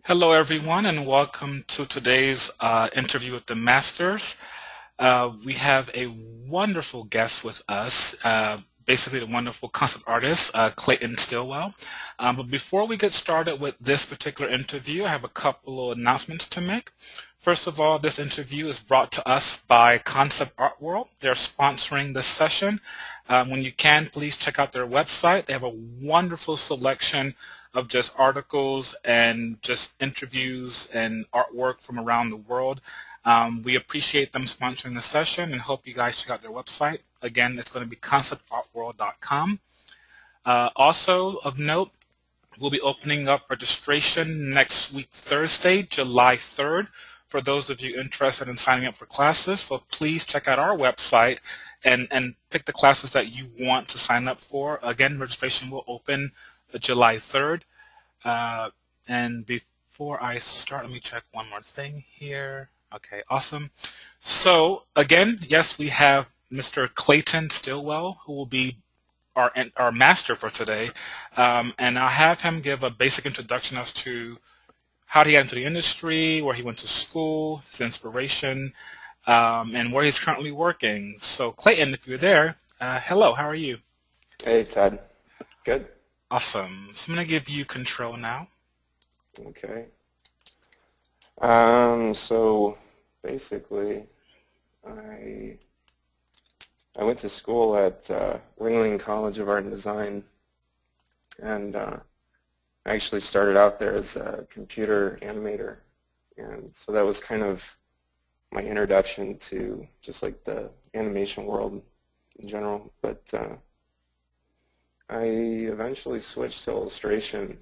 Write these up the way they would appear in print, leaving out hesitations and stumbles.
Hello, everyone, and welcome to today's interview with the Masters. We have a wonderful guest with us, basically the wonderful concept artist, Clayton Stillwell. But before we get started with this particular interview, I have a couple of announcements to make. First of all, this interview is brought to us by Concept Art World. They're sponsoring this session. When you can, please check out their website. They have a wonderful selection of just articles and just interviews and artwork from around the world. We appreciate them sponsoring the session and hope you guys check out their website. Again, it's going to be conceptartworld.com. Also of note, we'll be opening up registration next week, Thursday, July 3rd, for those of you interested in signing up for classes. So please check out our website and pick the classes that you want to sign up for. Again, registration will open July 3rd. And before I start, let me check one more thing here. Okay, awesome. So again, yes, we have Mr. Clayton Stillwell, who will be our master for today. And I'll have him give a basic introduction as to how he got into the industry, where he went to school, his inspiration, and where he's currently working. So Clayton, if you're there, hello, how are you? Hey, Todd. Good. Awesome. So I'm going to give you control now. Okay. So basically, I went to school at Ringling College of Art and Design, and I actually started out there as a computer animator, and so that was kind of my introduction to just like the animation world in general. But I eventually switched to illustration,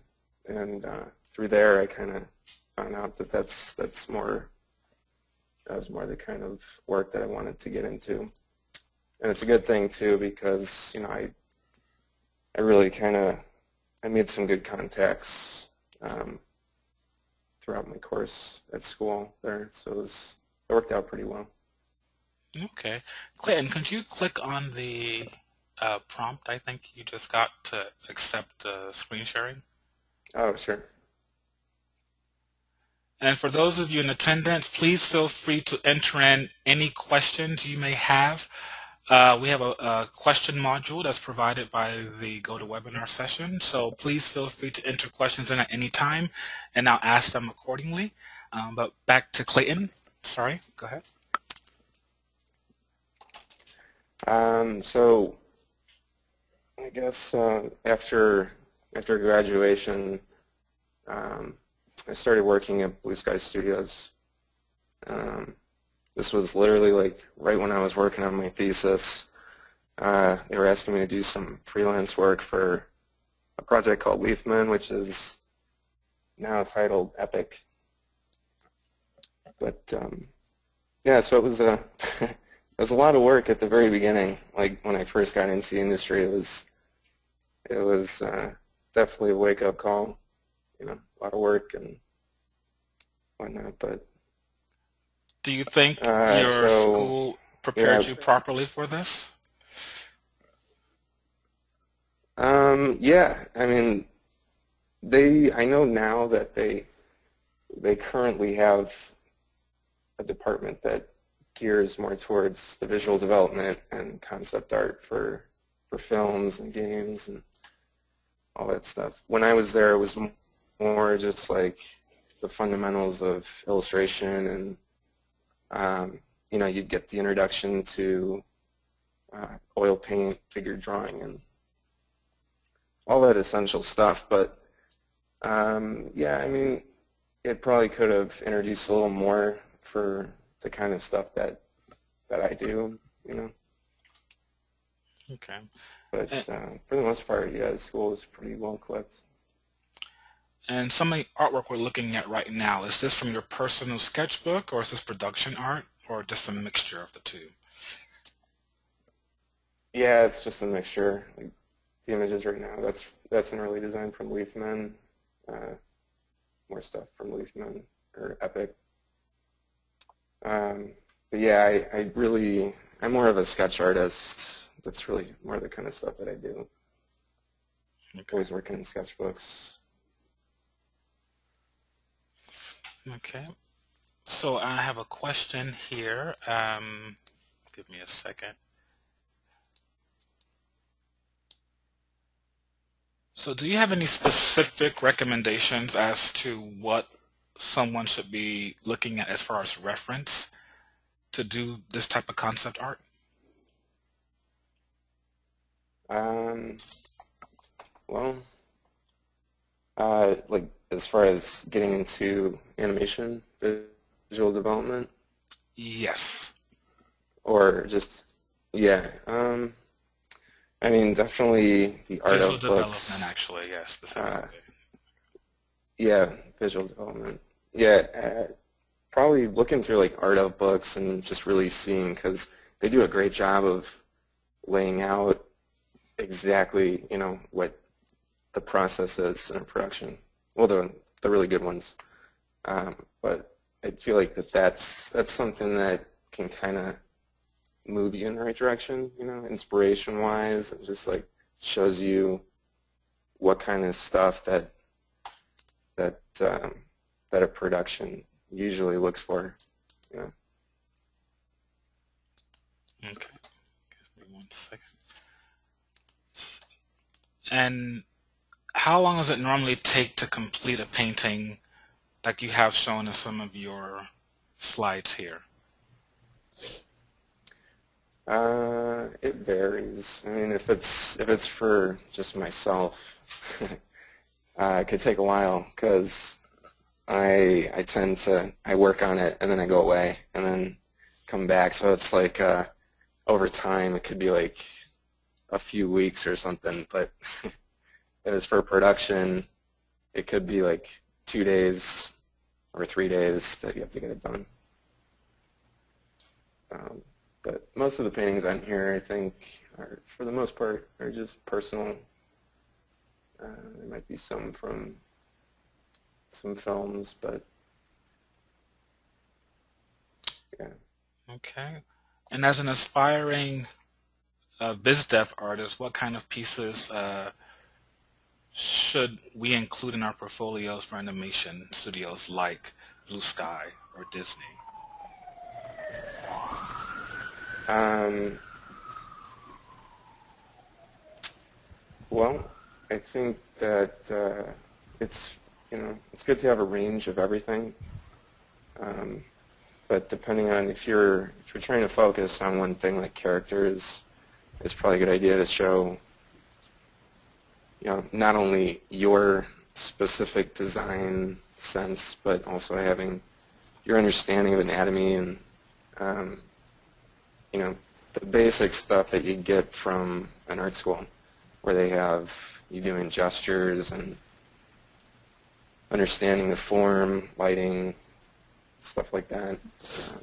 and through there I kind of found out that that was more the kind of work that I wanted to get into. And it's a good thing too, because I really I made some good contacts throughout my course at school there, so it worked out pretty well. Okay. Clayton, could you click on the prompt I think you just got to accept screen sharing? Oh, sure. And for those of you in attendance, please feel free to enter in any questions you may have. We have a question module that's provided by the GoToWebinar session, so please feel free to enter questions in at any time, and I'll ask them accordingly. But back to Clayton. Sorry, go ahead. So I guess after graduation, I started working at BlueSky Studios. This was literally like right when I was working on my thesis. They were asking me to do some freelance work for a project called Leafman, which is now titled Epic. But yeah, so it was a it was a lot of work at the very beginning. Like when I first got into the industry, it was definitely a wake-up call. A lot of work and whatnot. But do you think your school prepared you properly for this? Yeah, I mean, I know now that they currently have a department that gears more towards the visual development and concept art for films and games and all that stuff. When I was there, it was more just like the fundamentals of illustration, and you'd get the introduction to oil paint, figure drawing, and all that essential stuff. But yeah, I mean, it probably could have introduced a little more for the kind of stuff that I do, Okay. But for the most part, yeah, the school is pretty well equipped. And some of the artwork we're looking at right now, is this from your personal sketchbook, or is this production art, or just a mixture of the two? Yeah, it's just a mixture. Like the images right now, that's an early design from Leafman. More stuff from Leafman or Epic. But yeah, I'm more of a sketch artist. That's really more the kind of stuff that I do. Okay. Always working in sketchbooks. Okay. So I have a question here. Give me a second. So do you have any specific recommendations as to what someone should be looking at as far as reference to do this type of concept art? Um, well, like as far as getting into animation, visual development, Yes. or just, yeah, I mean, definitely the art Visual of development, books. actually, yes, Uh, specifically. yeah, visual development. Yeah, probably looking through like art of books and just really seeing, because they do a great job of laying out exactly, what the process is in a production. Well, the really good ones. But I feel like that's something that can kind of move you in the right direction, inspiration-wise, and just like shows you what kind of stuff that a production usually looks for. You know. Okay. Give me one second. And how long does it normally take to complete a painting like you have shown in some of your slides here? It varies. I mean, if it's for just myself, it could take a while because I tend to I work on it and then I go away and then come back. So it's like over time it could be like a few weeks or something. But if it's for production, it could be like 2 days or 3 days that you have to get it done. Um, but most of the paintings on here, I think, are for the most part are just personal. There might be some from some films, but yeah. Okay. And as an aspiring BizDev artist, what kind of pieces should we include in our portfolios for animation studios like Blue Sky or Disney? Um, well, I think that it's it's good to have a range of everything. Um, but depending on if you're trying to focus on one thing like characters, it's probably a good idea to show not only your specific design sense, but also having your understanding of anatomy and um, the basic stuff that you get from an art school, where they have you doing gestures and understanding the form, lighting, stuff like that. Um,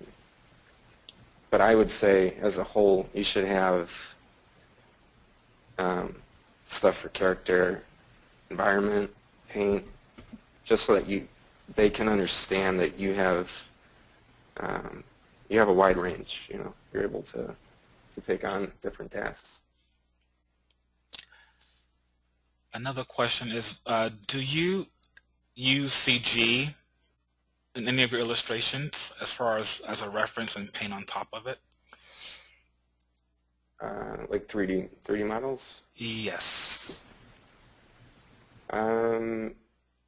but I would say, as a whole, you should have um, stuff for character, environment, paint, just so that they can understand that you have a wide range. You're able to take on different tasks. Another question is, do you use CG in any of your illustrations as far as a reference and paint on top of it? Like 3D models. Yes.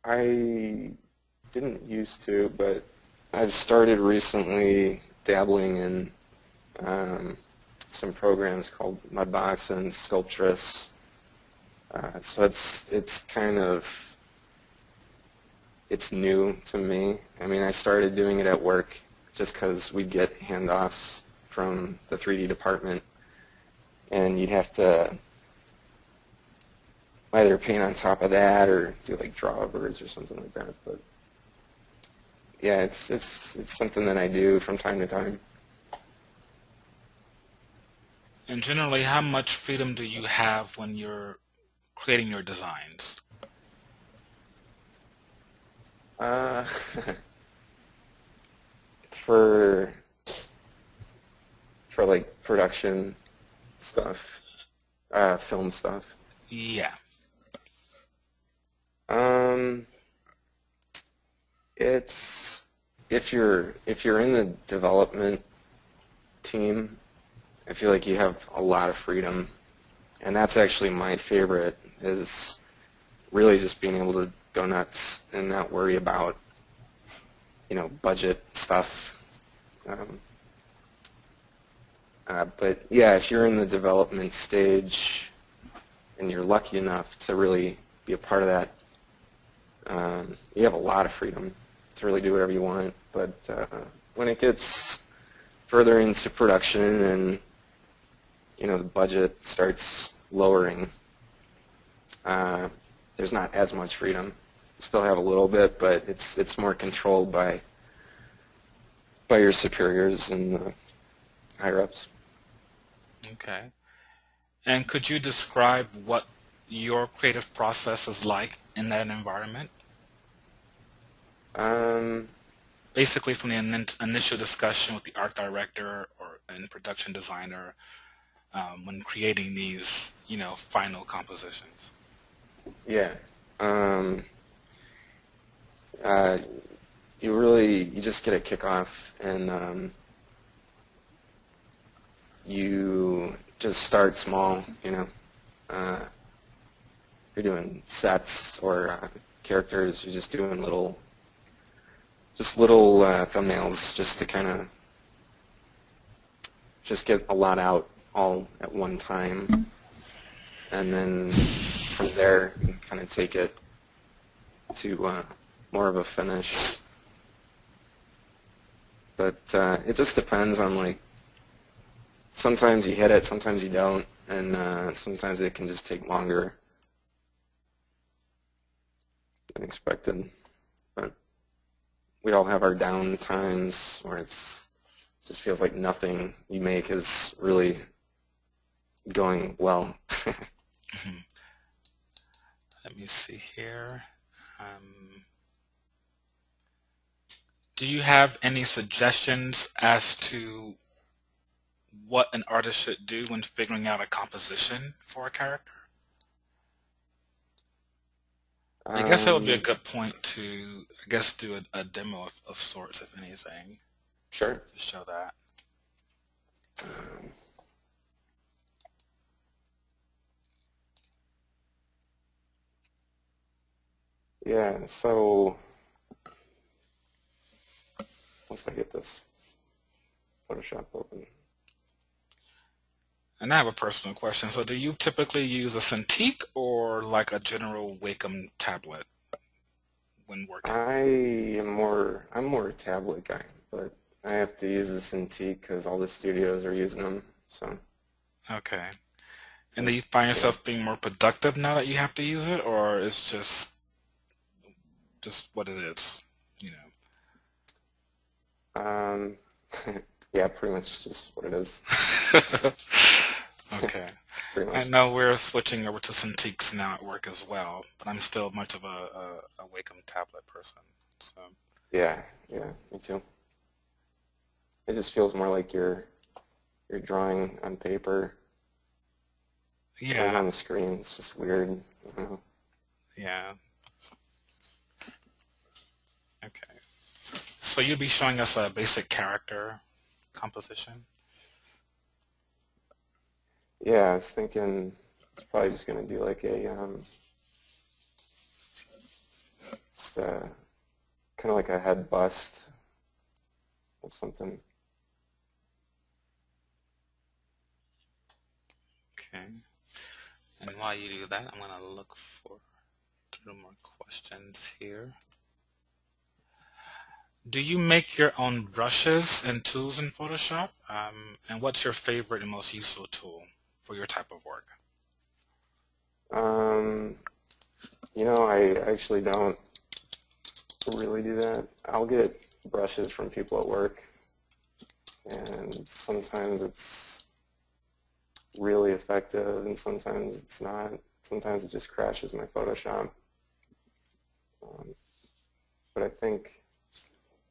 I didn't used to, but I've started recently dabbling in some programs called Mudbox and Sculptress. So it's new to me. I mean, I started doing it at work just because we'd get handoffs from the 3D department, and you'd have to either paint on top of that or do like drawovers or something like that. But yeah, it's something that I do from time to time. And generally, how much freedom do you have when you're creating your designs? Uh, for like production stuff, film stuff. Yeah. Um, it's if you're in the development team, I feel like you have a lot of freedom, and that's actually my favorite, is really just being able to go nuts and not worry about, budget stuff. Um, but yeah, if you're in the development stage and you're lucky enough to really be a part of that, you have a lot of freedom to really do whatever you want. But when it gets further into production and the budget starts lowering, there's not as much freedom. You still have a little bit, but it's more controlled by your superiors and the higher ups. Okay. And could you describe what your creative process is like in that environment? Um, Basically from the initial discussion with the art director or and production designer when creating these, final compositions. yeah. Um, uh, you just get a kickoff, and you just start small. Uh, you're doing sets or characters. You're just doing little thumbnails, just to kind of just get a lot out all at one time, and then from there you can kind of take it to more of a finish. But it just depends on, like, sometimes you hit it, sometimes you don't, and sometimes it can just take longer than expected. But we all have our down times where it's just feels like nothing you make is really going well. Let me see here. Do you have any suggestions as to what an artist should do when figuring out a composition for a character? I guess that would be a Um, good point to, I guess, do a demo of sorts, if anything, sure. to show that. Um, yeah, so once I get this Photoshop open. And I have a personal question. So do you typically use a Cintiq or like a general Wacom tablet when working? I'm more a tablet guy, but I have to use the Cintiq because all the studios are using them. So, Okay. And do you find yeah. yourself being more productive now that you have to use it, or it's just what it is, you Um, yeah, pretty much just what it is. know? Okay. Pretty I much. know we're switching over to Cintiqs now at work as well, but I'm still much of a Wacom tablet person. So Yeah, yeah, me too. It just feels more like you're drawing on paper. Whereas yeah, on the screen, it's just weird. yeah. Okay. So you'll be showing us a basic character composition. Yeah, I was thinking it's probably just gonna do like just kind of like a head bust or something. Okay. And while you do that, I'm going to look for two more questions here. Do you make your own brushes and tools in Photoshop? And what's your favorite and most useful tool for your type of work? Um, I actually don't really do that. I'll get brushes from people at work, and sometimes it's really effective, and sometimes it's not. Sometimes it just crashes my Photoshop. But I think,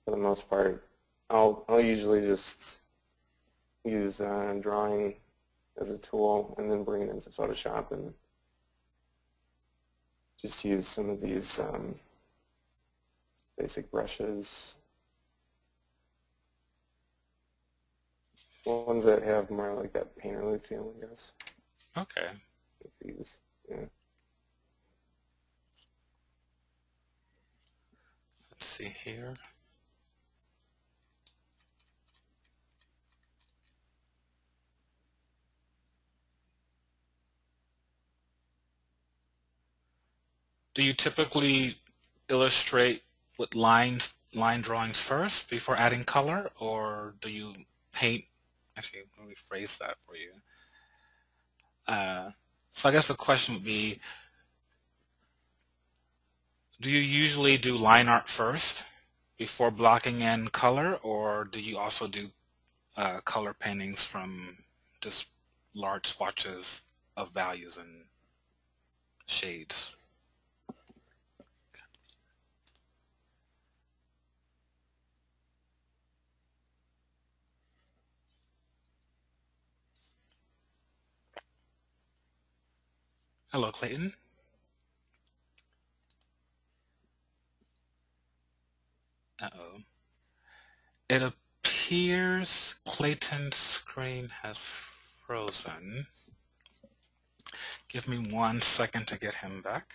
for the most part, I'll usually just use drawing as a tool, and then bring it into Photoshop and just use some of these basic brushes ones that have more like that painterly feel, I guess. Okay. Like these, yeah. Let's see here. Do you typically illustrate with line drawings first before adding color, or do you paint? Actually, let me phrase that for you. Uh, so I guess the question would be, do you usually do line art first before blocking in color, or do you also do color paintings from just large swatches of values and shades? Hello, Clayton. Uh-oh. It appears Clayton's screen has frozen. Give me 1 second to get him back.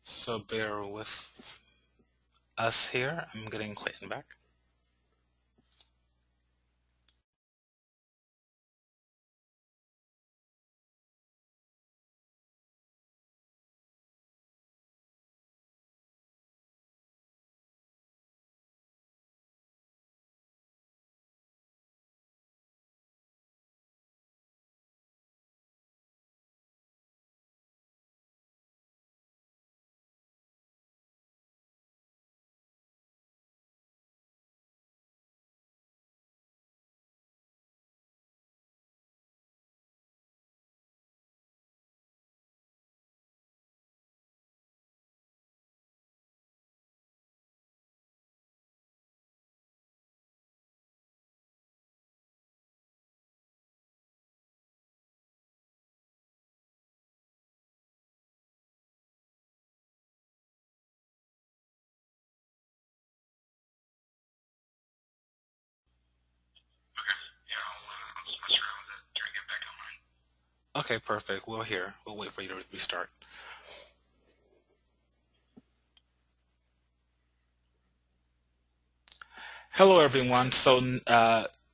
So bear with us here. I'm getting Clayton back. Okay, perfect. We'll hear. We'll wait for you to restart. Hello, everyone. So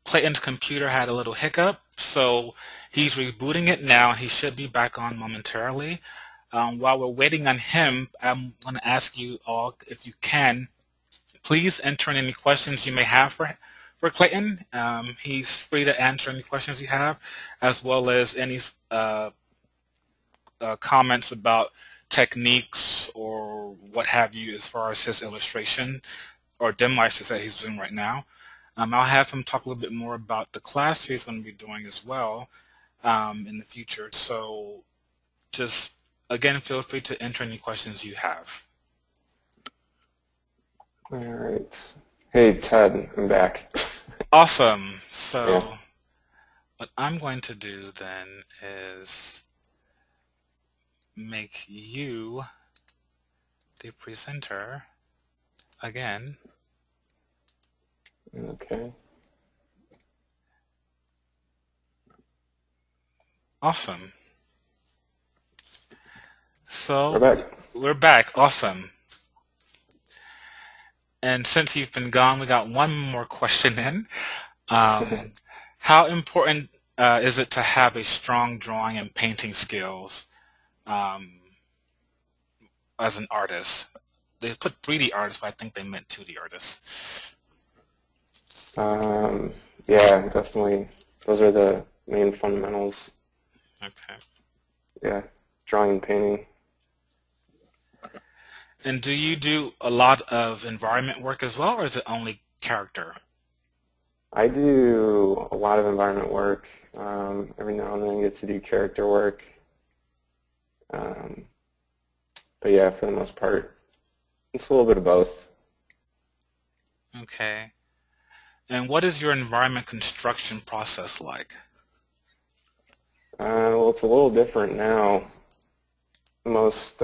Clayton's computer had a little hiccup, so he's rebooting it now. He should be back on momentarily. While we're waiting on him, I'm going to ask you all, if you can, please enter in any questions you may have for Clayton. He's free to answer any questions you have, as well as any comments about techniques or what have you as far as his illustration or demo, I should say, he's doing right now. I'll have him talk a little bit more about the class he's going to be doing as well in the future. So just, again, feel free to enter any questions you have. All right. Hey, Ted, I'm back. Awesome. So Yeah. what I'm going to do then is make you the presenter again. Okay. Awesome. We're So back. we're back. Awesome. And since you've been gone, we got one more question in. How important is it to have a strong drawing and painting skills um, as an artist? They put 3D artists, but I think they meant 2D artists. Yeah, definitely. Those are the main fundamentals. Okay. Yeah, drawing and painting. And do you do a lot of environment work as well, or is it only character? I do a lot of environment work. Every now and then I get to do character work. But yeah, for the most part, it's a little bit of both. Okay. And what is your environment construction process like? Well, it's a little different now. Most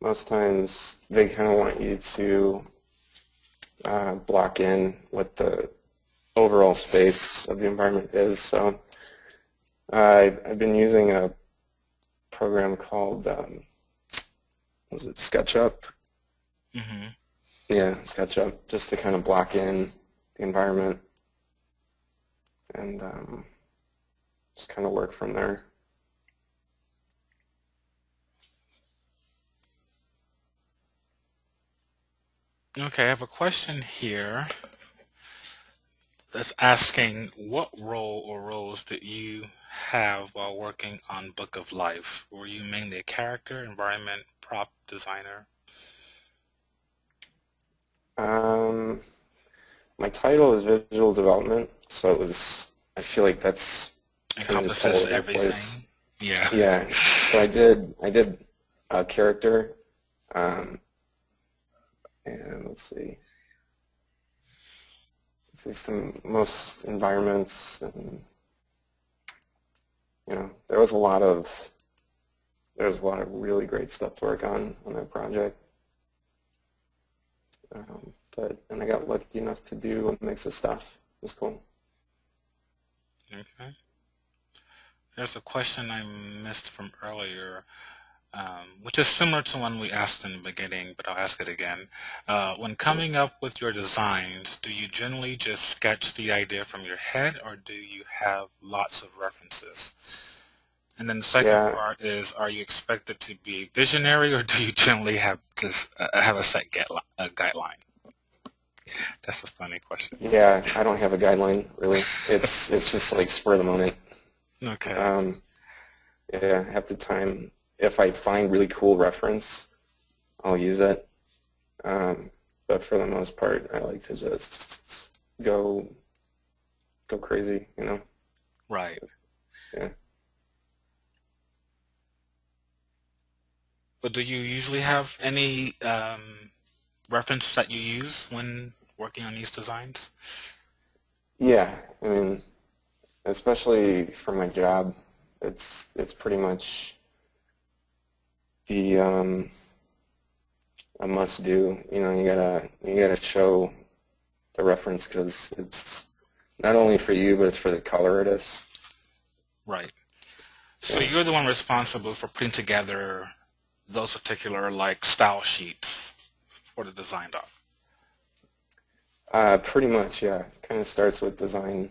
most times they kind of want you to block in what the overall space of the environment is. So I've been using a program called was it SketchUp? Mm-hmm. Yeah, SketchUp, just to kind of block in the environment and just kind of work from there. Okay, I have a question here that's asking what role or roles did you have while working on Book of Life? Were you mainly a character, environment, prop designer? Um, my title is visual development, so it was. I feel like that's kind of just all Encompasses over the place. everything. Yeah. Yeah, so I did a character, um, and let's see some most environments, and there was a lot of really great stuff to work on that project. And I got lucky enough to do a mix of stuff. It was cool. Okay. There's a question I missed from earlier, which is similar to one we asked in the beginning, but I'll ask it again. When Yeah. coming up with your designs, do you generally just sketch the idea from your head, or do you have lots of references? And then the second Yeah. part is, are you expected to be visionary, or do you generally have just have a set guideline? That's a funny question. Yeah, I don't have a guideline really. It's just like spur of the moment. Okay. Um, yeah, half the time, if I find really cool reference, I'll use it. But for the most part, I like to just go crazy. Right. Yeah. But do you usually have any reference that you use when working on these designs? Yeah, I mean, especially for my job, it's pretty much the a must do. You gotta show the reference because it's not only for you, but it's for the color artists. Right. So Yeah. you're the one responsible for putting together those particular like style sheets for the design doc. Pretty much, yeah. Kind of starts with design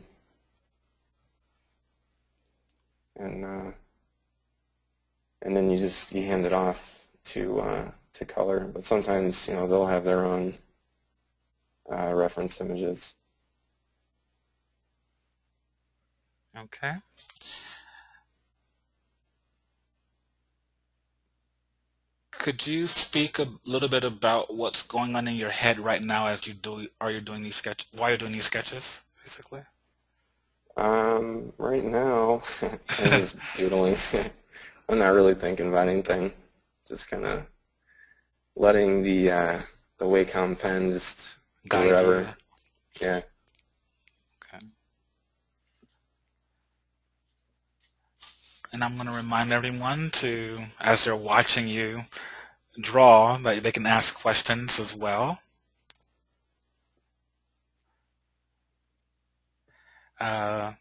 and uh, and then you hand it off to color. But sometimes they'll have their own reference images. Okay. Could you speak a little bit about what's going on in your head right now as you doing these while you're doing these sketches, basically? Right now, I'm just doodling. I'm not really thinking about anything. Just kind of letting the Wacom pen just do Guide you. whatever. Yeah. Okay. And I'm going to remind everyone to, as they're watching you draw, that they can ask questions as well. Uh,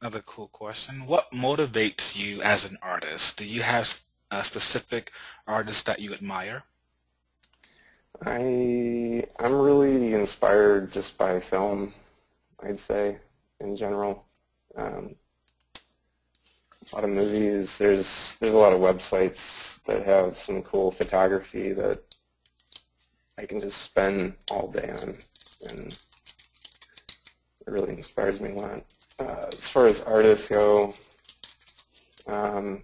Another cool question. What motivates you as an artist? Do you have a specific artist that you admire? I'm really inspired just by film, I'd say, in general. A lot of movies. There's a lot of websites that have some cool photography that I can just spend all day on, and it really inspires me a lot. As far as artists go, um,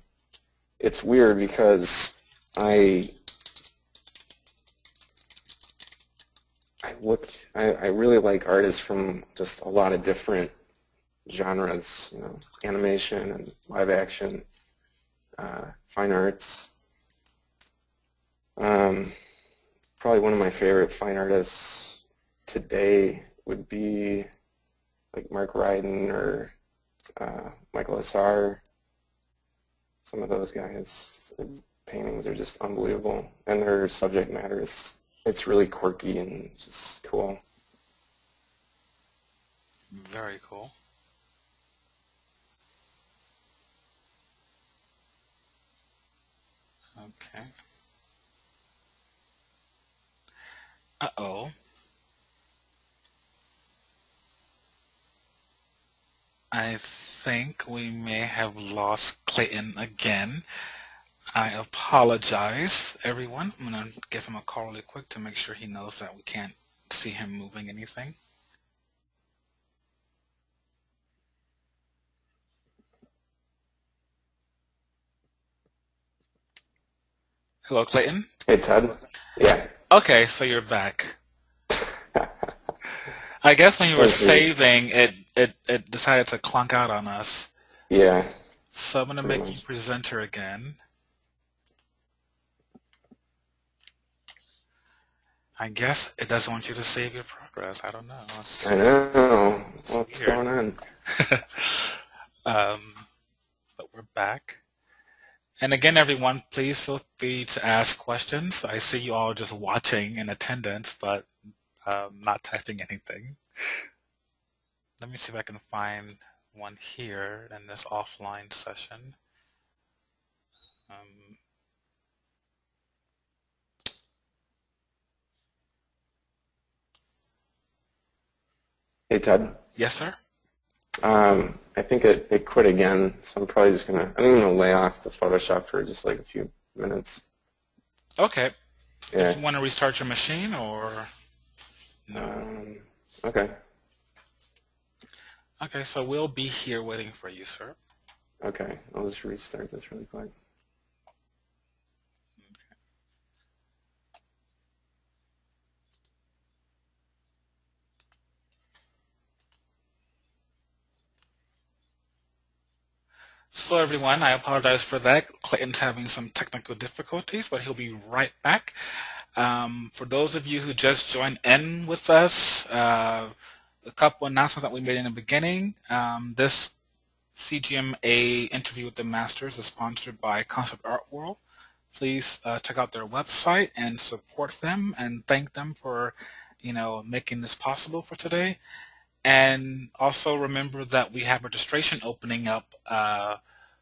it's weird because I really like artists from just a lot of different genres, animation and live action, fine arts. Um, probably one of my favorite fine artists today would be like Mark Ryden or Michael Assar. Some of those guys, his paintings are just unbelievable, and their subject matter is it's really quirky and just cool. Very cool. Okay. Uh-oh. I think we may have lost Clayton again. I apologize, everyone. I'm going to give him a call really quick to make sure he knows that we can't see him moving anything. Hello, Clayton. Hey, Ted. Yeah. Okay, so you're back. I guess when you were saving, it decided to clunk out on us. Yeah. So I'm going to make you presenter again. I guess it doesn't want you to save your progress. I don't know. I know. What's going on? But we're back. And again, everyone, please feel free to ask questions. I see you all just watching in attendance, but not typing anything. Let me see if I can find one here in this offline session. Hey, Ted. Yes, sir? I think it quit again, so I'm probably just I think I'm gonna lay off the Photoshop for just like a few minutes. Okay. Yeah. If you want to restart your machine or no? Okay. Okay, so we'll be here waiting for you, sir. Okay, I'll just restart this really quick. So everyone, I apologize for that. Clayton's having some technical difficulties, but he'll be right back. For those of you who just joined in with us, a couple announcements that we made in the beginning. This CGMA interview with the Masters is sponsored by Concept Art World. Please check out their website and support them and thank them for, making this possible for today. And also remember that we have registration opening up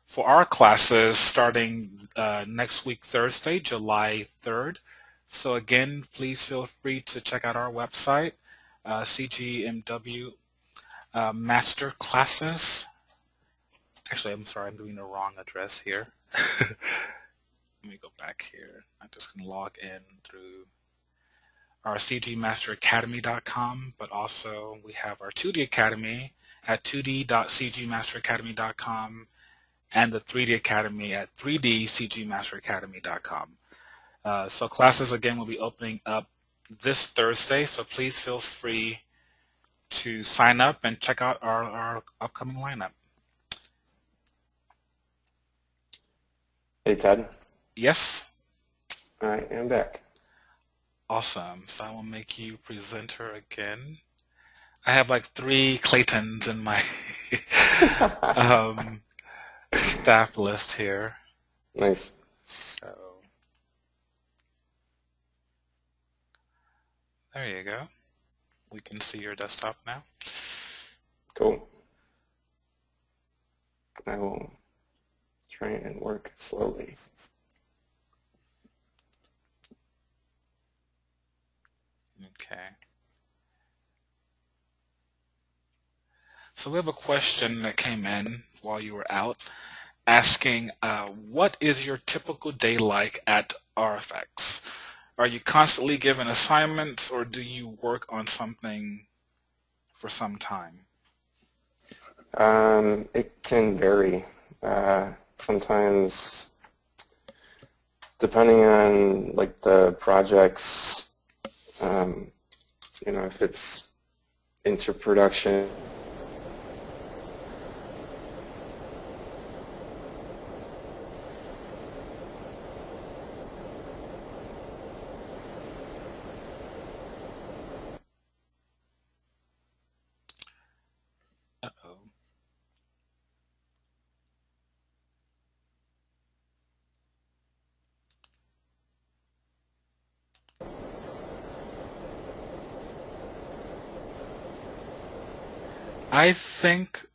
for our classes starting next week, Thursday, July 3rd. So again, please feel free to check out our website, CGMW Master Classes. Actually, I'm sorry, I'm doing the wrong address here. Let me go back here. I'm just going to log in through our cgmasteracademy.com, but also we have our 2D Academy at 2d.cgmasteracademy.com and the 3D Academy at 3dcgmasteracademy.com. So classes, again, will be opening up this Thursday, so please feel free to sign up and check out our upcoming lineup. Hey, Ted. Yes? I am back. Awesome. So I will make you presenter again. I have like 3 Claytons in my staff list here. Nice. So there you go. We can see your desktop now. Cool. I will try and work slowly. Okay. So we have a question that came in while you were out asking, what is your typical day like at ReelFX? Are you constantly given assignments or do you work on something for some time? It can vary. Sometimes, depending on like the projects, if it's into production, I think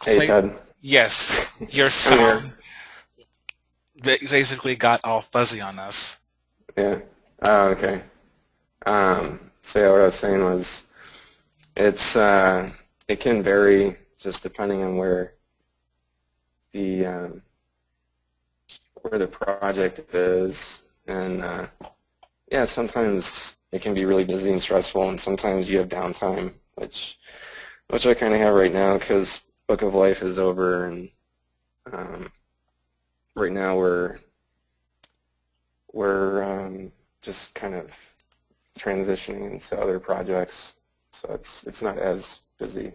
Hey, Clay, Ted. yes, your I'm here. sound basically got all fuzzy on us. Yeah. Oh, okay. So yeah, what I was saying was it's it can vary just depending on the where the project is, and yeah, sometimes it can be really busy and stressful, and sometimes you have downtime, which I kind of have right now because Book of Life is over, and um, right now we're just kind of transitioning into other projects, so it's not as busy.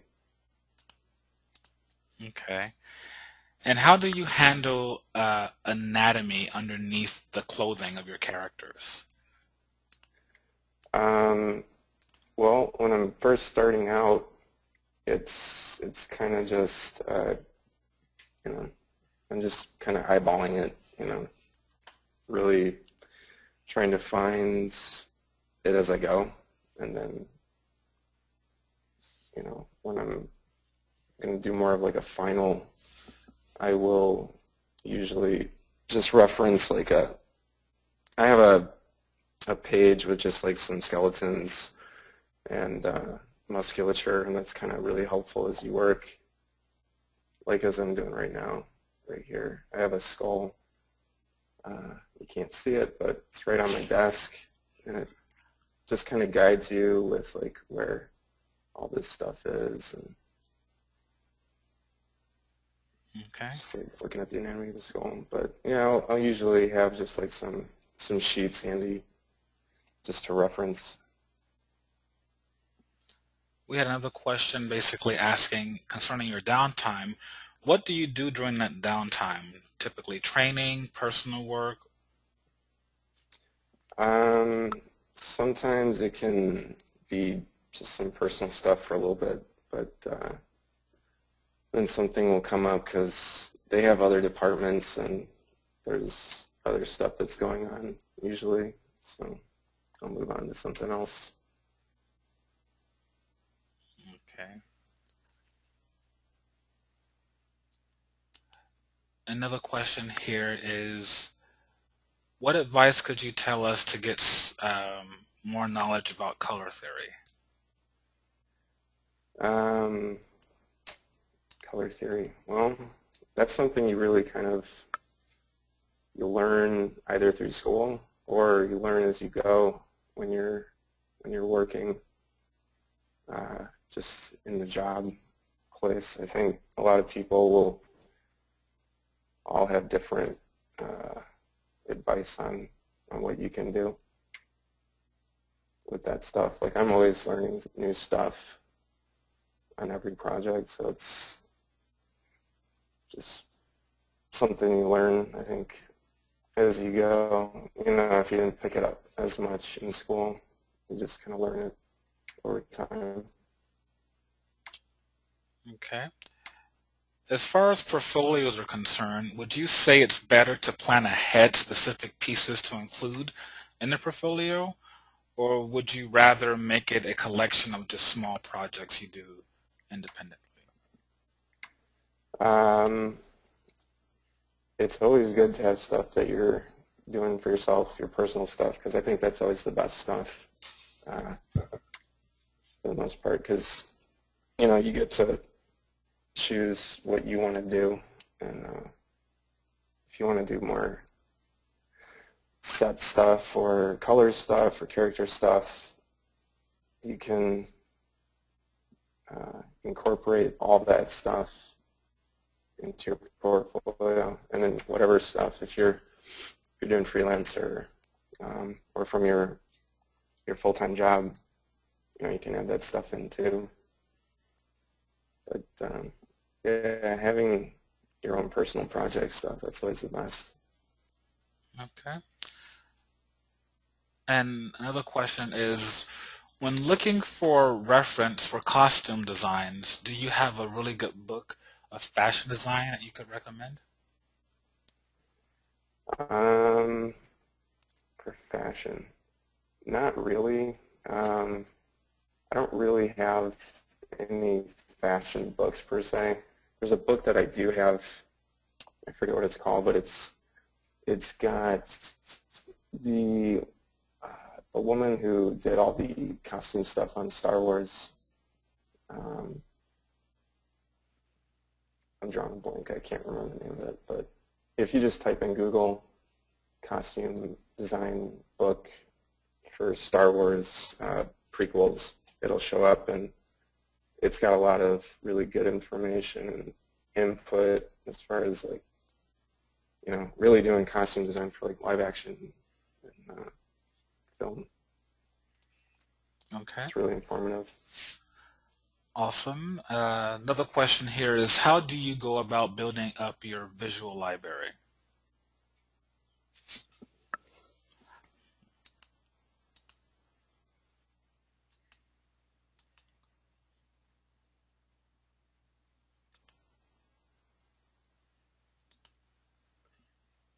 Okay. And how do you handle anatomy underneath the clothing of your characters? Um, well, when I'm first starting out, it's kind of just you know I'm just kind of eyeballing it, really trying to find it as I go, and then when I'm going to do more of like a final, I will usually just reference like I have a page with just like some skeletons and musculature, and that's kind of really helpful as you work, like as I'm doing right now, right here. I have a skull. You can't see it, but it's right on my desk, and it just kind of guides you with like where all this stuff is, and Okay. just like looking at the anatomy of the skull. But yeah, I'll usually have just like some sheets handy just to reference. We had another question basically asking concerning your downtime. What do you do during that downtime? Typically training, personal work? Um, Sometimes it can be just some personal stuff for a little bit, but then something will come up because they have other departments and there's other stuff that's going on usually, so I'll move on to something else. Okay. Another question here is, what advice could you tell us to get more knowledge about color theory? Um, Color theory. Well, that's something you really kind of you learn either through school or you learn as you go when you're working just in the job place. I think a lot of people will all have different uh, advice on what you can do with that stuff. Like I'm always learning new stuff on every project, so it's just something you learn, I think, as you go. If you didn't pick it up as much in school, you just kind of learn it over time. Okay. As far as portfolios are concerned, would you say it's better to plan ahead specific pieces to include in the portfolio, or would you rather make it a collection of just small projects you do independently? Um, it's always good to have stuff that you're doing for yourself, your personal stuff, because I think that's always the best stuff for the most part, because you get to choose what you want to do, and if you want to do more set stuff or color stuff or character stuff, you can incorporate all that stuff into your portfolio, and then whatever stuff, if you're doing freelance or from your full-time job, you can add that stuff in too. But yeah, having your own personal project stuff, that's always the best. Okay. And another question is, when looking for reference for costume designs, do you have a really good book of fashion design that you could recommend? Um, for fashion, not really. I don't really have anything old-fashioned books per se. There's a book that I do have, I forget what it's called, but it's got the woman who did all the costume stuff on Star Wars. I'm drawing a blank. I can't remember the name of it, but if you just type in Google costume design book for Star Wars prequels, it'll show up, and it's got a lot of really good information and input as far as like, you know, really doing costume design for like live action and film. Okay. It's really informative. Awesome. Another question here is, how do you go about building up your visual library?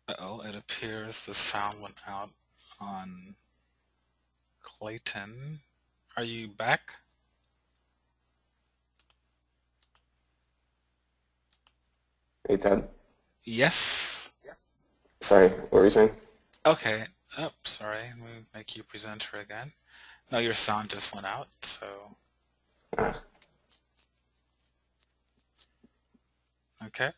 Uh-oh, it appears the sound went out on Clayton. Are you back? Hey, Ted. Yes. Sorry, what were you saying? Okay. Oh, sorry. Let me make you presenter again. No, your sound just went out, so. Ah, Okay.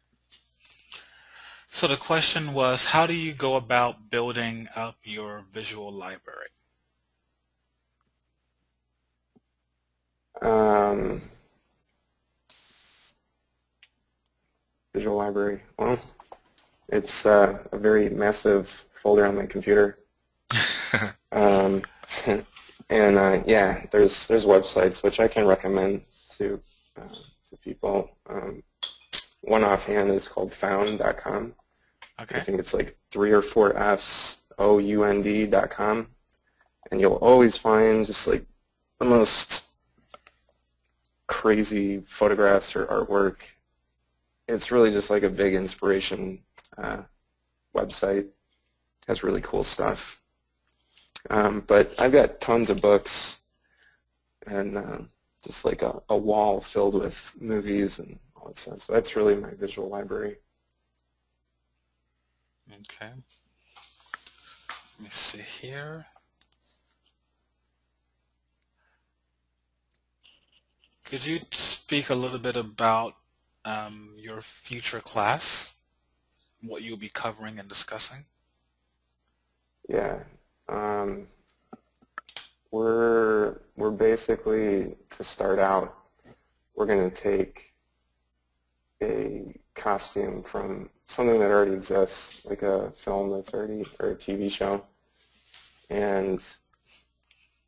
So the question was, how do you go about building up your visual library? Visual library. Well, it's a very massive folder on my computer. Um, and yeah, there's websites which I can recommend to people. One offhand is called found.com. Okay. I think it's like 3 or 4 F's, OUND.com. And you'll always find just like the most crazy photographs or artwork. It's really just like a big inspiration website. It has really cool stuff. But I've got tons of books and just like a wall filled with movies and all that stuff. So that's really my visual library. Okay. Let me see here. Could you speak a little bit about your future class, what you'll be covering and discussing? Yeah. We're basically, to start out, we're going to take a costume from something that already exists, like a film that's already, or a TV show, and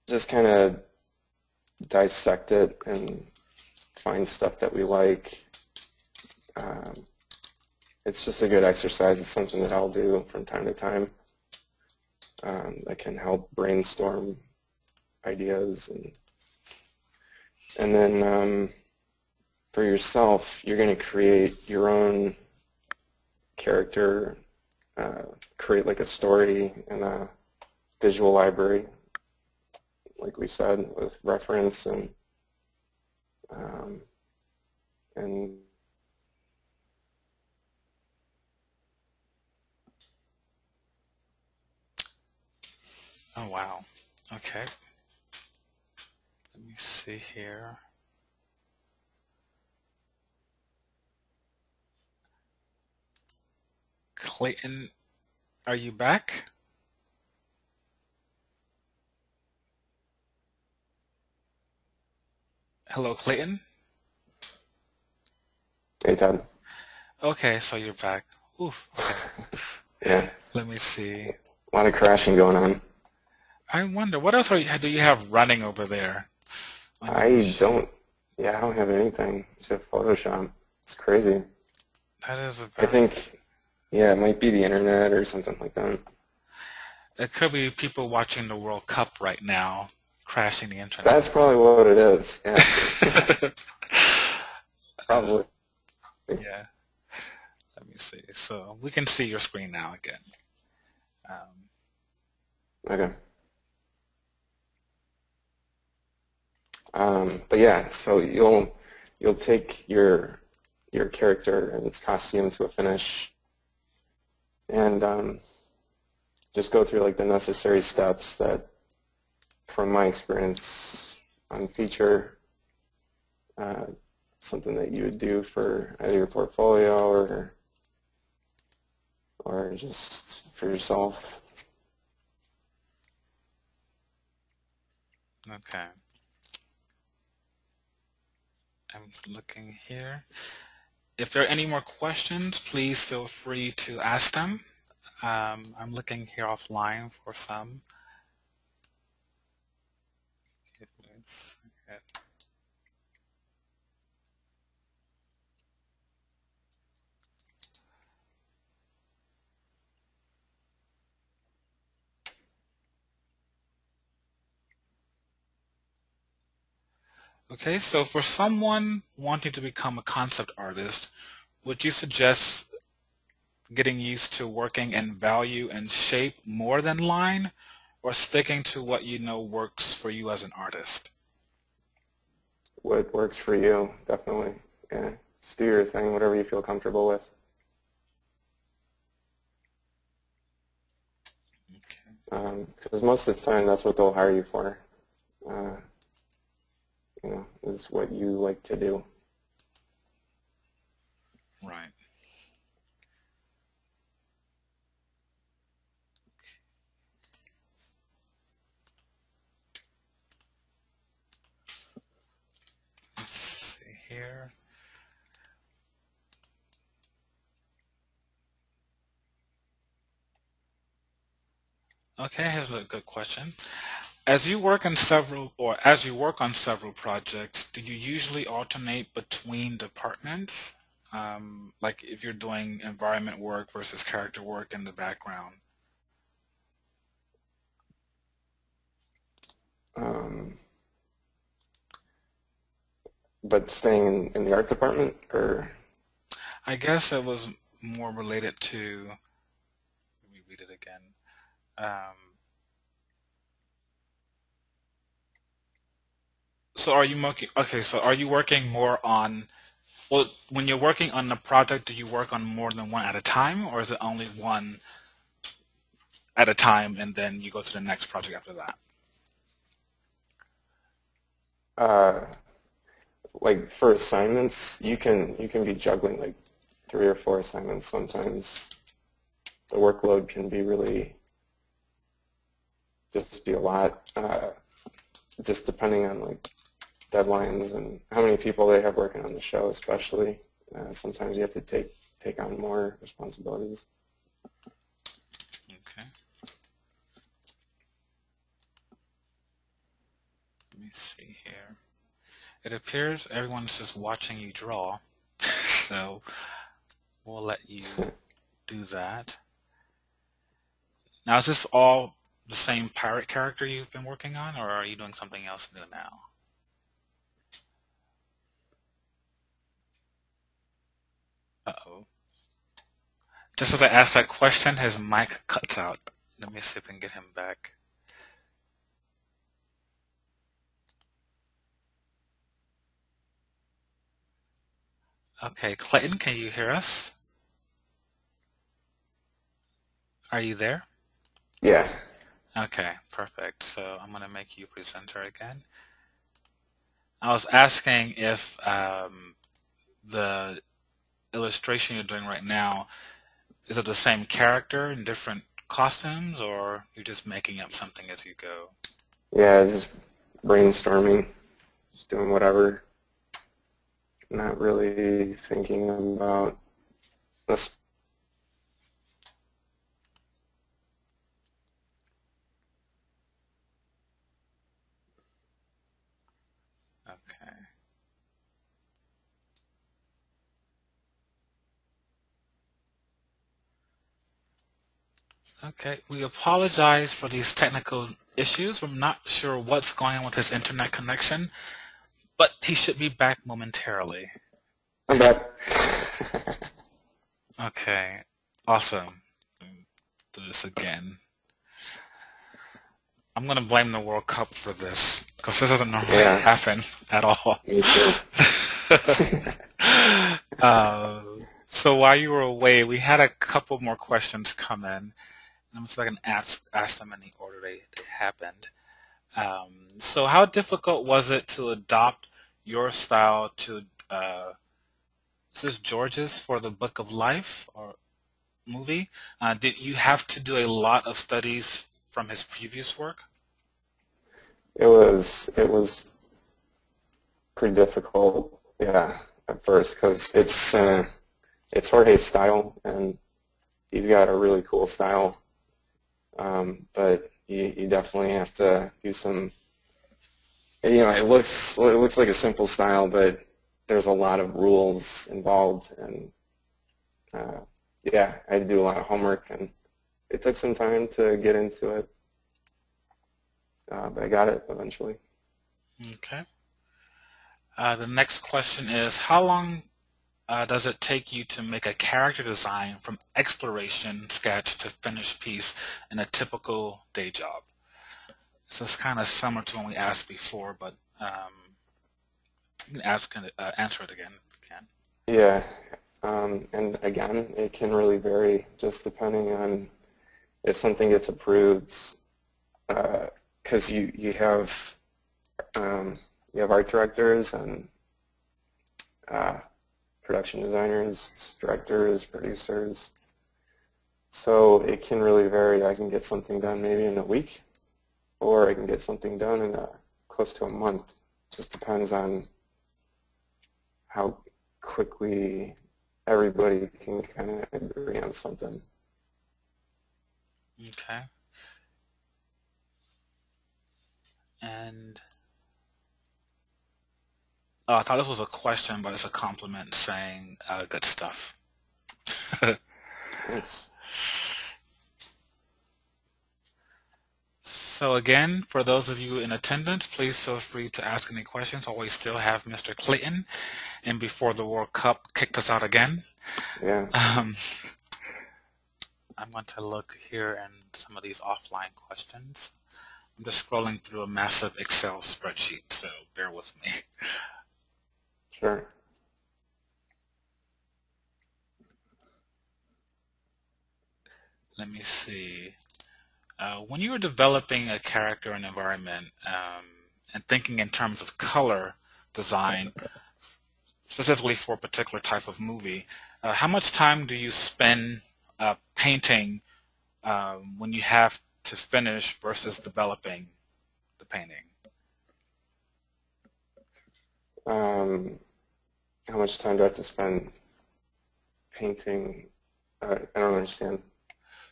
just kind of dissect it and find stuff that we like. It's just a good exercise. It's something that I'll do from time to time that can help brainstorm ideas. And then for yourself, you're going to create your own character, create like a story and a visual library, like we said, with reference and Oh, wow. Okay. Let me see here. Clayton, are you back? Hello, Clayton? hey, Todd. Okay, so you're back. Oof. Okay. Yeah, Let me see. a lot of crashing going on. I wonder, what else do you have running over there on your I machine? don't, yeah, I don't have anything except Photoshop. It's crazy. That is a I very, think, yeah, it might be the internet or something like that. it could be people watching the World Cup right now, crashing the internet. That's probably what it is. Yeah, Uh, probably. yeah, let me see. So we can see your screen now again. Um, Okay. But yeah, so you'll you'll take your character and its costume to a finish, and just go through like the necessary steps that, from my experience on feature, something that you would do for either your portfolio or just for yourself. Okay. I'm looking here. If there are any more questions, please feel free to ask them. I'm looking here offline for some. Okay, so for someone wanting to become a concept artist, would you suggest getting used to working in value and shape more than line, or sticking to what you know works for you as an artist? What works for you, definitely. Yeah, just do your thing, whatever you feel comfortable with. Because most of the time, that's what they'll hire you for. You know, is what you like to do. Right. Let's see here. Okay, here's a good question. As you work on several projects, do you usually alternate between departments? Like if you're doing environment work versus character work in the background? But staying in the art department, or I guess it was more related to, let me read it again. So are you working more on, well, when you're working on the project, do you work on more than one at a time, or is it only one at a time and then you go to the next project after that? like for assignments, you can be juggling like 3 or 4 assignments sometimes. The workload can be really just be a lot, just depending on like deadlines and how many people they have working on the show, especially. Sometimes you have to take on more responsibilities. Okay. Let me see here. It appears everyone's just watching you draw, so we'll let you do that. Now, is this all the same pirate character you've been working on, or are you doing something else new now? Uh-oh. Just as I asked that question, his mic cuts out. Let me see if I can get him back. Okay, Clayton, can you hear us? Are you there? Yeah. Okay, perfect. So I'm going to make you presenter again. I was asking if the illustration you're doing right now, is it the same character in different costumes, or you're just making up something as you go? Yeah, just brainstorming, just doing whatever. Not really thinking about this. Okay. Okay, we apologize for these technical issues. We're not sure what's going on with his internet connection, but he should be back momentarily. I'm back. Okay, awesome. Do this again. I'm going to blame the World Cup for this, because this doesn't normally happen at all. Me too. Uh, so while you were away, we had a couple more questions come in. And I'm see if I can ask them in the order they happened. So how difficult was it to adopt your style to, is this George's for the Book of Life or movie? Did you have to do a lot of studies from his previous work? It was pretty difficult, yeah, at first because it's Jorge's style, and he's got a really cool style. But you definitely have to do some. It looks like a simple style, but there's a lot of rules involved, and uh, yeah, I had to do a lot of homework, and it took some time to get into it, but I got it eventually. Okay. The next question is, how long does it take you to make a character design from exploration sketch to finished piece in a typical day job? So it's kind of similar to when we asked before, but you can answer it again if you can. Yeah, and again, it can really vary just depending on if something gets approved, because you have art directors and uh, production designers, directors, producers. So it can really vary. I can get something done maybe in a week, or I can get something done in close to a month. Just depends on how quickly everybody can kind of agree on something. Okay. And I thought this was a question, but it's a compliment saying good stuff. Thanks. So again, for those of you in attendance, please feel free to ask any questions. While we still have Mr. Clayton, and before the World Cup kicked us out again. Yeah. Um, I'm going to look here in some of these offline questions. I'm just scrolling through a massive Excel spreadsheet, so bear with me. Sure. Let me see. When you were developing a character and environment and thinking in terms of color design, specifically for a particular type of movie, how much time do you spend painting when you have to finish versus developing the painting? How much time do I have to spend painting? I don't understand.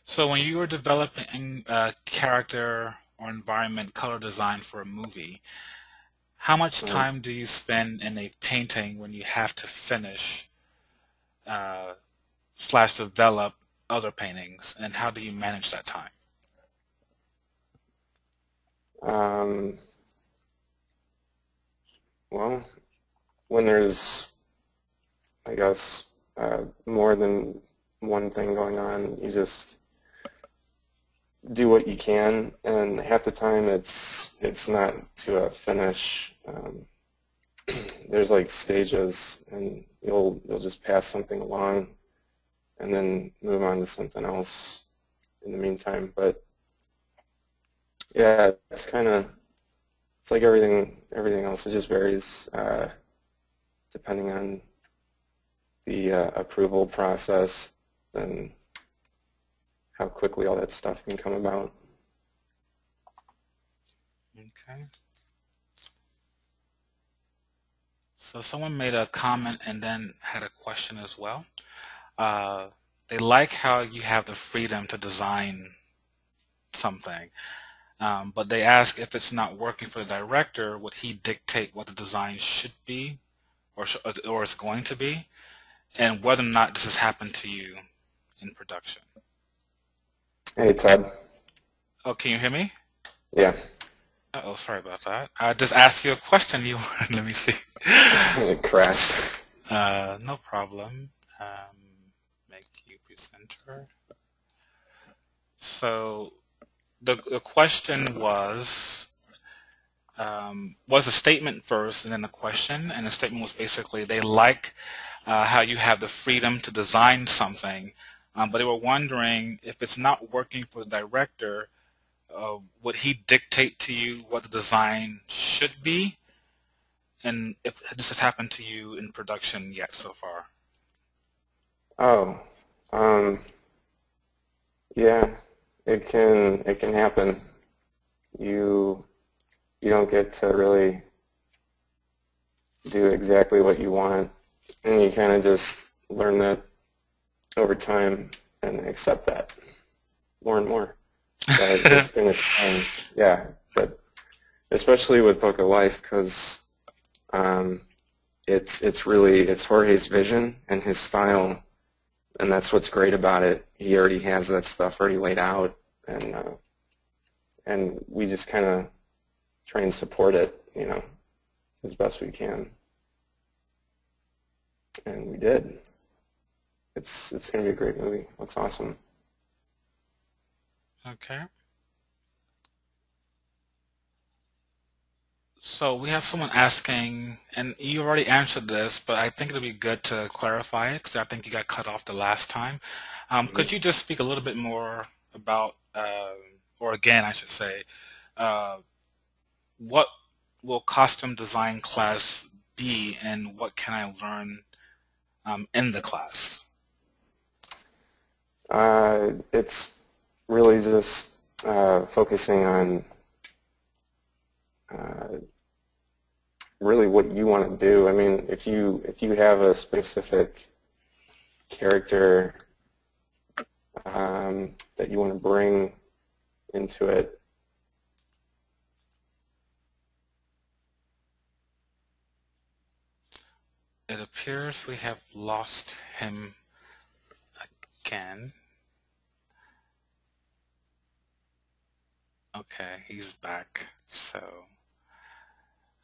So when you were developing a character or environment color design for a movie, how much Um, time do you spend in a painting when you have to finish uh, / develop other paintings, and how do you manage that time? um, well, when there's, I guess, more than one thing going on, you just do what you can, and half the time it's not to a finish. There's like stages, and you'll just pass something along, and then move on to something else in the meantime. But yeah, it's like everything else. It just varies depending on the approval process and how quickly all that stuff can come about. Okay. So someone made a comment and then had a question as well. They like how you have the freedom to design something, but they ask if it's not working for the director, would he dictate what the design should be or is going to be, and whether or not this has happened to you in production. Hey, Ted. Oh, can you hear me? Yeah. Uh-oh, sorry about that. I just asked you a question. You let me see. It crashed. No problem. Make you presenter. So the question was, was a statement first and then a question, and the statement was basically they like how you have the freedom to design something, but they were wondering if it's not working for the director, would he dictate to you what the design should be, and if this has happened to you in production yet so far? Oh, um, yeah, it can happen. You you don't get to really do exactly what you want, and you kind of just learn that over time and accept that more and more. That it's going to change. Yeah, but especially with Book of Life, because um, it's Jorge's vision and his style, and that's what's great about it. He already has that stuff already laid out, and we just kind of try and support it, as best we can, and we did. It's going to be a great movie. Looks awesome. Okay. So we have someone asking, and you already answered this, but I think it'll be good to clarify it because I think you got cut off the last time. Could Mhm. you just speak a little bit more about, or again, I should say, uh, what will costume design class be, and what can I learn in the class? It's really just focusing on uh, really what you want to do. I mean, if you have a specific character that you want to bring into it, It appears we have lost him again. Okay, he's back. So,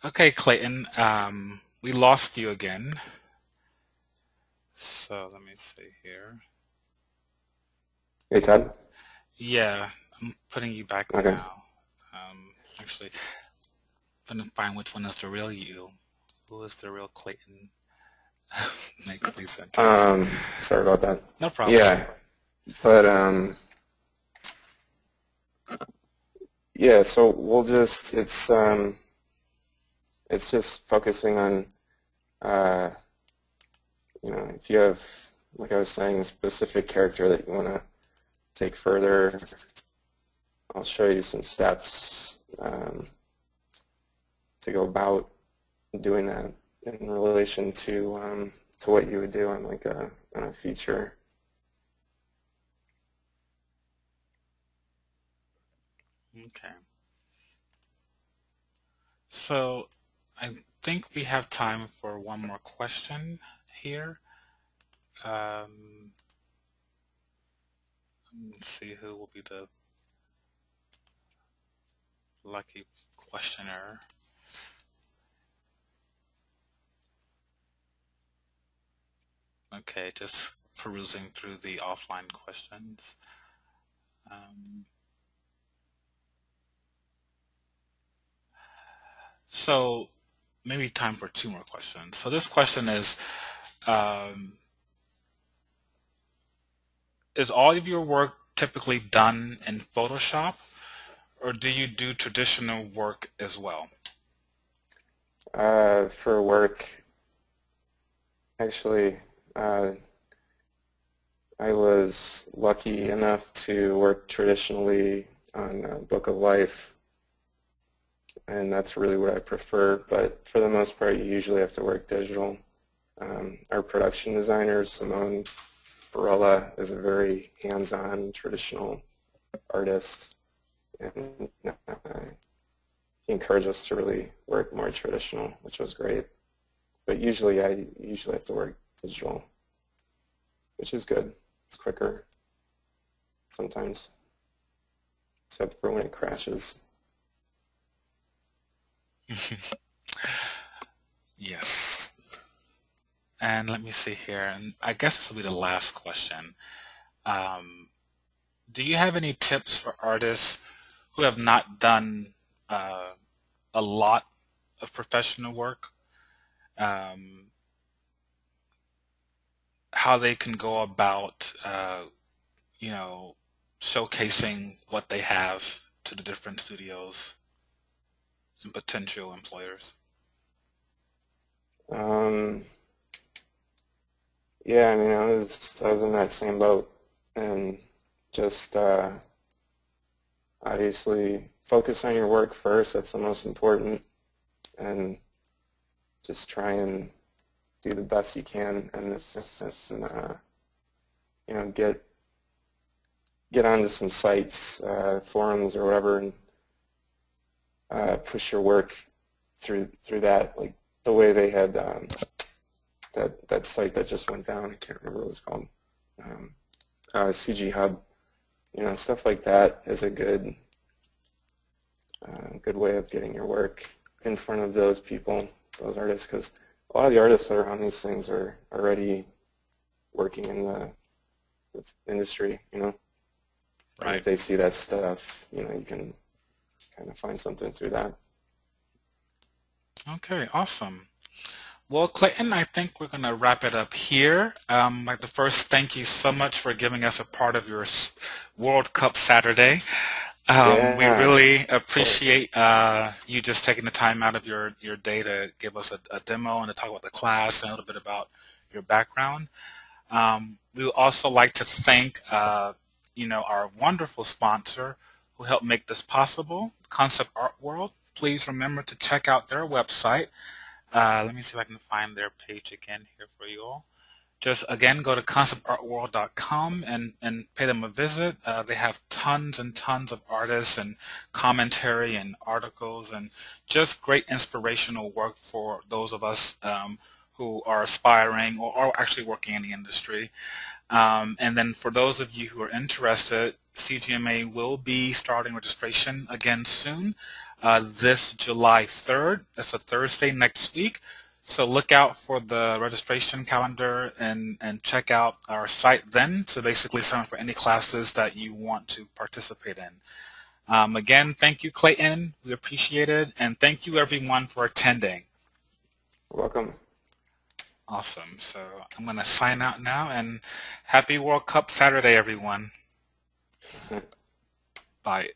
okay, Clayton, we lost you again. So let me see here. hey Ted. Yeah, I'm putting you back Okay. now. Actually, I'm gonna find which one is the real you. Who is the real Clayton? Make please enter. Sorry about that. No problem. Yeah, but yeah. So we'll just it's just focusing on uh, if you have, like I was saying, a specific character that you want to take further. I'll show you some steps to go about doing that in relation to what you would do on like on a feature. Okay. So I think we have time for one more question here. Um, let's see who will be the lucky questioner. Okay, just perusing through the offline questions. Um, so maybe time for two more questions. So this question um, is all of your work typically done in Photoshop, or do you do traditional work as well? For work, actually, uh, I was lucky enough to work traditionally on Book of Life, and that's really what I prefer. But for the most part, you usually have to work digital. Our production designer, Simone Barella, is a very hands-on traditional artist, and he encouraged us to really work more traditional, which was great. But usually I usually have to work digital, which is good. It's quicker sometimes, except for when it crashes. Yes. And let me see here, and I guess this will be the last question. Um, do you have any tips for artists who have not done uh, a lot of professional work, um, how they can go about, you know, showcasing what they have to the different studios and potential employers. Um, yeah, I mean, I was in that same boat, and just obviously focus on your work first. That's the most important, and just try and do the best you can, and get onto some sites, forums or whatever, and push your work through that. Like the way they had that site that just went down. I can't remember what it was called. CG Hub. Stuff like that is a good way of getting your work in front of those people, those artists, because a lot of the artists that are on these things are already working in the industry, And Right. if they see that stuff, you can kind of find something through that. Okay, awesome. Well, Clayton, I think we're going to wrap it up here. Like the first, thank you so much for giving us a part of your World Cup Saturday. We Yeah, really of course. appreciate you just taking the time out of your day to give us a demo and to talk about the class and a little bit about your background. We would also like to thank, our wonderful sponsor who helped make this possible, Concept Art World. Please remember to check out their website. Let me see if I can find their page again here for you all. Just again, go to conceptartworld.com and pay them a visit. They have tons and tons of artists and commentary and articles and just great inspirational work for those of us who are aspiring or are actually working in the industry. And then for those of you who are interested, CGMA will be starting registration again soon, this July 3rd. That's a Thursday next week. So look out for the registration calendar and check out our site then to basically sign up for any classes that you want to participate in. Again, thank you, Clayton. We appreciate it. And thank you, everyone, for attending. Welcome. Awesome. So I'm going to sign out now, and happy World Cup Saturday, everyone. Bye.